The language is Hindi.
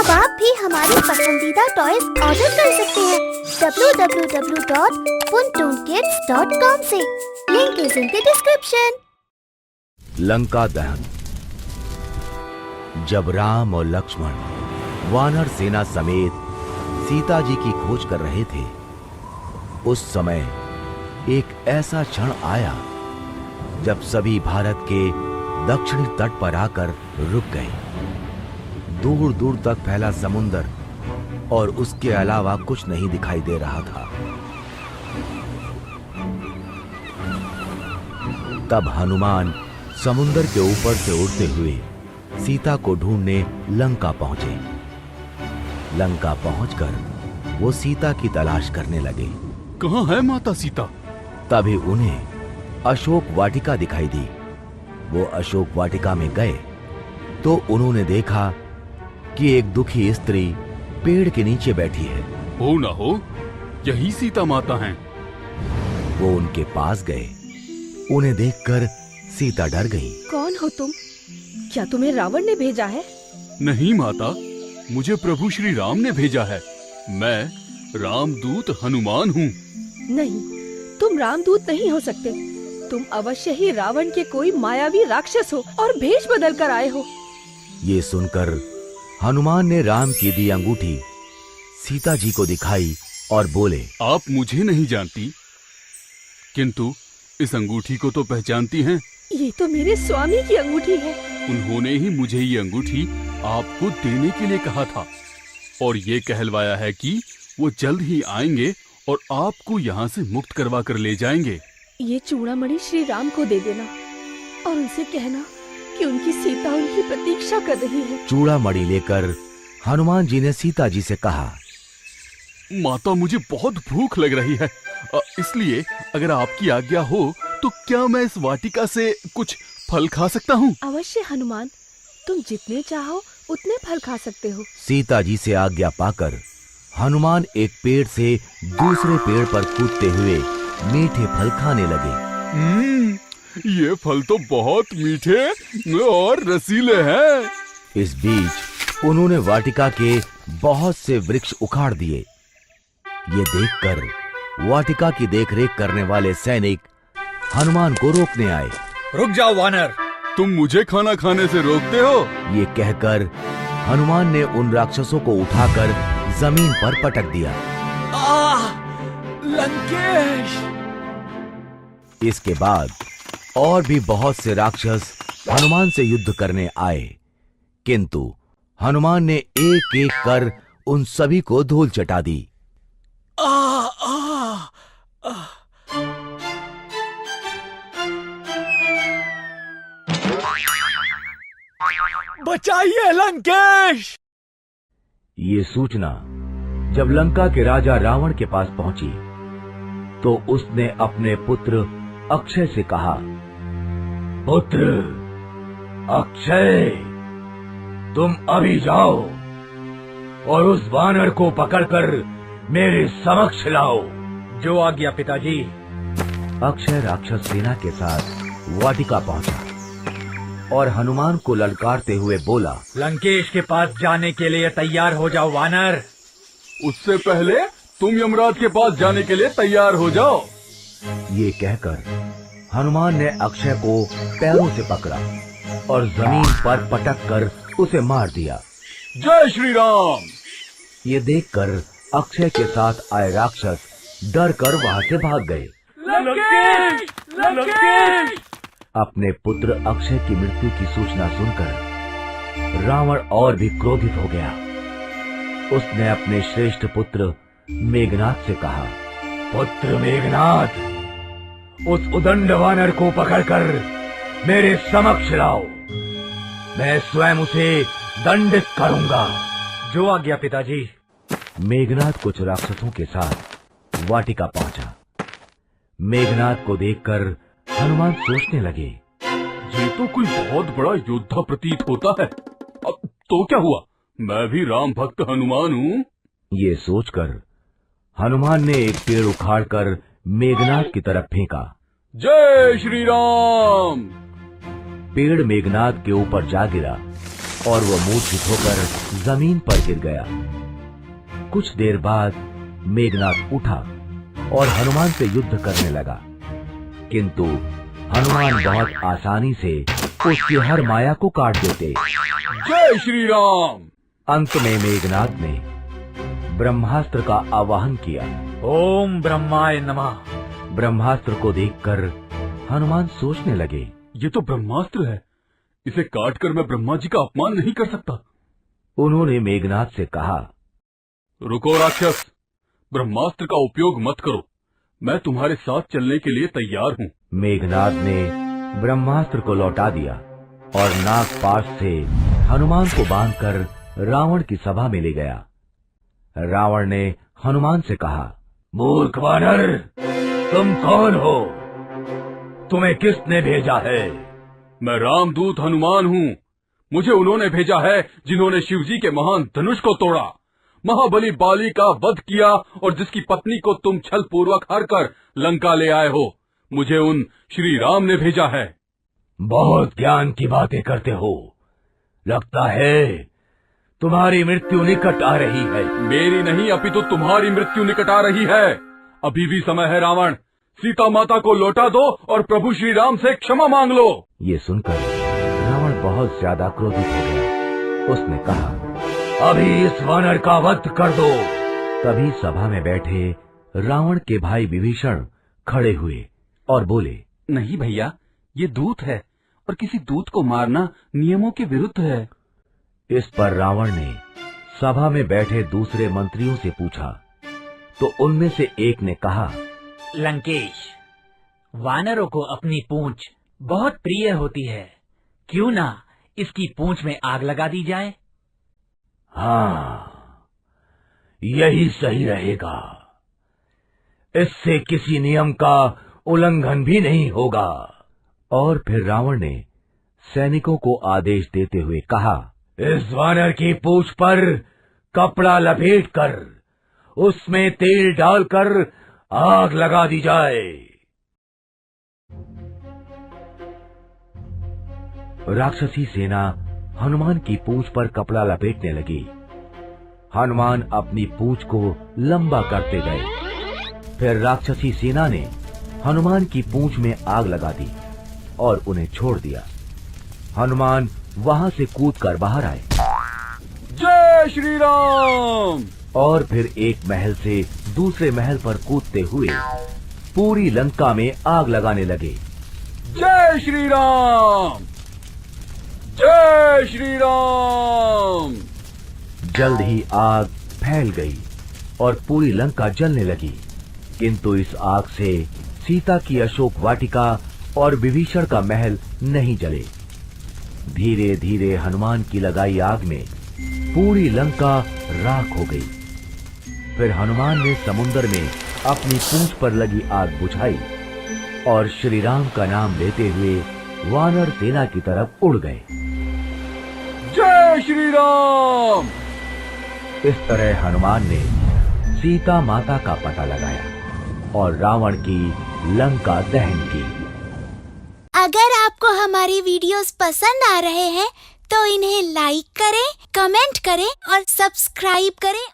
अब आप भी हमारी पसंदीदा टॉयज ऑर्डर कर सकते हैं www.puntoonkids.com से। Link is in the description. Lanka दहन। जब राम और लक्ष्मण वानर सेना समेत सीता जी की खोज कर रहे थे, उस समय एक ऐसा क्षण आया जब सभी भारत के दक्षिणी तट पर आकर रुक गए। दूर दूर तक फैला समुद्र और उसके अलावा कुछ नहीं दिखाई दे रहा था। तब हनुमान समुद्र के ऊपर से उड़ते हुए सीता को ढूंढने लंका पहुंचे। लंका पहुंचकर वो सीता की तलाश करने लगे। कहाँ है माता सीता? तभी उन्हें अशोक वाटिका दिखाई दी। वो अशोक वाटिका में गए तो उन्होंने देखा कि एक दुखी स्त्री पेड़ के नीचे बैठी है। हो ना हो, यही सीता माता हैं। वो उनके पास गए। उन्हें देखकर सीता डर गई। कौन हो तुम? क्या तुम्हें रावण ने भेजा है? नहीं माता, मुझे प्रभु श्री राम ने भेजा है। मैं रामदूत हनुमान हूँ। नहीं, तुम रामदूत नहीं हो सकते। तुम अवश्य ही रावण के कोई मायावी राक्षस हो और भेष बदल कर आए हो। ये सुनकर हनुमान ने राम की दी अंगूठी सीता जी को दिखाई और बोले, आप मुझे नहीं जानती, किंतु इस अंगूठी को तो पहचानती हैं। ये तो मेरे स्वामी की अंगूठी है। उन्होंने ही मुझे ये अंगूठी आपको देने के लिए कहा था और ये कहलवाया है कि वो जल्द ही आएंगे और आपको यहाँ से मुक्त करवा कर ले जाएंगे। ये चूड़ामणि श्री राम को दे देना और उनसे कहना कि उनकी सीता उनकी प्रतीक्षा कर रही है। चूड़ामणि लेकर हनुमान जी ने सीता जी से कहा, माता, मुझे बहुत भूख लग रही है, इसलिए अगर आपकी आज्ञा हो तो क्या मैं इस वाटिका से कुछ फल खा सकता हूँ? अवश्य हनुमान, तुम जितने चाहो उतने फल खा सकते हो। सीता जी से आज्ञा पाकर हनुमान एक पेड़ से दूसरे पेड़ पर कूदते हुए मीठे फल खाने लगे। ये फल तो बहुत मीठे और रसीले हैं। इस बीच उन्होंने वाटिका के बहुत से वृक्ष उखाड़ दिए। ये देखकर वाटिका की देखरेख करने वाले सैनिक हनुमान को रोकने आए। रुक जाओ वानर, तुम मुझे खाना खाने से रोकते हो? ये कहकर हनुमान ने उन राक्षसों को उठाकर जमीन पर पटक दिया। लंकेश! इसके बाद और भी बहुत से राक्षस हनुमान से युद्ध करने आए, किंतु हनुमान ने एक एक कर उन सभी को धूल चटा दी। बचाइए लंकेश! ये सूचना जब लंका के राजा रावण के पास पहुंची तो उसने अपने पुत्र अक्षय से कहा, पुत्र अक्षय, तुम अभी जाओ और उस वानर को पकड़कर मेरे समक्ष लाओ। जो आज्ञा पिताजी। अक्षय राक्षस सेना के साथ वाटिका पहुंचा और हनुमान को ललकारते हुए बोला, लंकेश के पास जाने के लिए तैयार हो जाओ वानर। उससे पहले तुम यमराज के पास जाने के लिए तैयार हो जाओ। ये कहकर हनुमान ने अक्षय को पैरों से पकड़ा और जमीन पर पटक कर उसे मार दिया। जय श्री राम! ये देखकर अक्षय के साथ आए राक्षस डर कर वहाँ से भाग गए। लंकेश! लंकेश! अपने पुत्र अक्षय की मृत्यु की सूचना सुनकर रावण और भी क्रोधित हो गया। उसने अपने श्रेष्ठ पुत्र मेघनाद से कहा, पुत्र मेघनाद, उस उदंड वानर को पकड़कर मेरे समक्ष लाओ। मैं स्वयं उसे दंडित करूंगा। जो आज्ञा पिताजी। मेघनाद कुछ राक्षसों के साथ वाटिका पहुंचा। मेघनाद को देखकर हनुमान सोचने लगे, ये तो कोई बहुत बड़ा योद्धा प्रतीत होता है। अब तो क्या हुआ, मैं भी राम भक्त हनुमान हूँ। ये सोचकर हनुमान ने एक पेड़ उखाड़कर मेघनाद की तरफ फेंका। जय श्री राम! पेड़ मेघनाद के ऊपर जा गिरा और वो मूर्छित होकर जमीन पर गिर गया। कुछ देर बाद मेघनाद उठा और हनुमान से युद्ध करने लगा, किंतु हनुमान बहुत आसानी से उसकी हर माया को काट देते। जय श्री राम। अंत में मेघनाद ने ब्रह्मास्त्र का आवाहन किया। ओम ब्रह्माय नमः। ब्रह्मास्त्र को देखकर हनुमान सोचने लगे, ये तो ब्रह्मास्त्र है, इसे काटकर मैं ब्रह्मा जी का अपमान नहीं कर सकता। उन्होंने मेघनाद से कहा, रुको राक्षस, ब्रह्मास्त्र का उपयोग मत करो, मैं तुम्हारे साथ चलने के लिए तैयार हूँ। मेघनाद ने ब्रह्मास्त्र को लौटा दिया और नागपाश से हनुमान को बांधकर रावण की सभा में ले गया। रावण ने हनुमान से कहा, मूर्ख वानर, तुम कौन हो? तुम्हें किसने भेजा है? मैं रामदूत हनुमान हूँ। मुझे उन्होंने भेजा है जिन्होंने शिवजी के महान धनुष को तोड़ा, महाबली बाली का वध किया और जिसकी पत्नी को तुम छल पूर्वक हर कर लंका ले आए हो। मुझे उन श्री राम ने भेजा है। बहुत ज्ञान की बातें करते हो, लगता है तुम्हारी मृत्यु निकट आ रही है। मेरी नहीं अपितु तुम्हारी मृत्यु निकट आ रही है। अभी भी समय है रावण, सीता माता को लौटा दो और प्रभु श्री राम से क्षमा मांग लो। ये सुनकर रावण बहुत ज्यादा क्रोधित हो गया। उसने कहा, अभी इस वानर का वध कर दो। तभी सभा में बैठे रावण के भाई विभीषण खड़े हुए और बोले, नहीं भैया, ये दूत है और किसी दूत को मारना नियमों के विरुद्ध है। इस पर रावण ने सभा में बैठे दूसरे मंत्रियों से पूछा, तो उनमें से एक ने कहा, लंकेश, वानरों को अपनी पूंछ बहुत प्रिय होती है, क्यों ना इसकी पूंछ में आग लगा दी जाए? हाँ, यही सही रहेगा। इससे किसी नियम का उल्लंघन भी नहीं होगा। और फिर रावण ने सैनिकों को आदेश देते हुए कहा, इस वानर की पूंछ पर कपड़ा लपेटकर उसमें तेल डालकर आग लगा दी जाए। राक्षसी सेना हनुमान की पूंछ पर कपड़ा लपेटने लगी। हनुमान अपनी पूंछ को लंबा करते गए। फिर राक्षसी सेना ने हनुमान की पूंछ में आग लगा दी और उन्हें छोड़ दिया। हनुमान वहां से कूदकर बाहर आए। जय श्री राम। और फिर एक महल से दूसरे महल पर कूदते हुए पूरी लंका में आग लगाने लगे। जय श्री राम, जय श्री राम। जल्द ही आग फैल गई और पूरी लंका जलने लगी, किंतु इस आग से सीता की अशोक वाटिका और विभीषण का महल नहीं जले। धीरे धीरे हनुमान की लगाई आग में पूरी लंका राख हो गई। फिर हनुमान ने समुद्र में अपनी पूंछ पर लगी आग बुझाई और श्री राम का नाम लेते हुए वानर सेना की तरफ उड़ गए। जय श्री राम। इस तरह हनुमान ने सीता माता का पता लगाया और रावण की लंका दहन की। अगर आपको हमारी वीडियोस पसंद आ रहे हैं तो इन्हें लाइक करें, कमेंट करें और सब्सक्राइब करें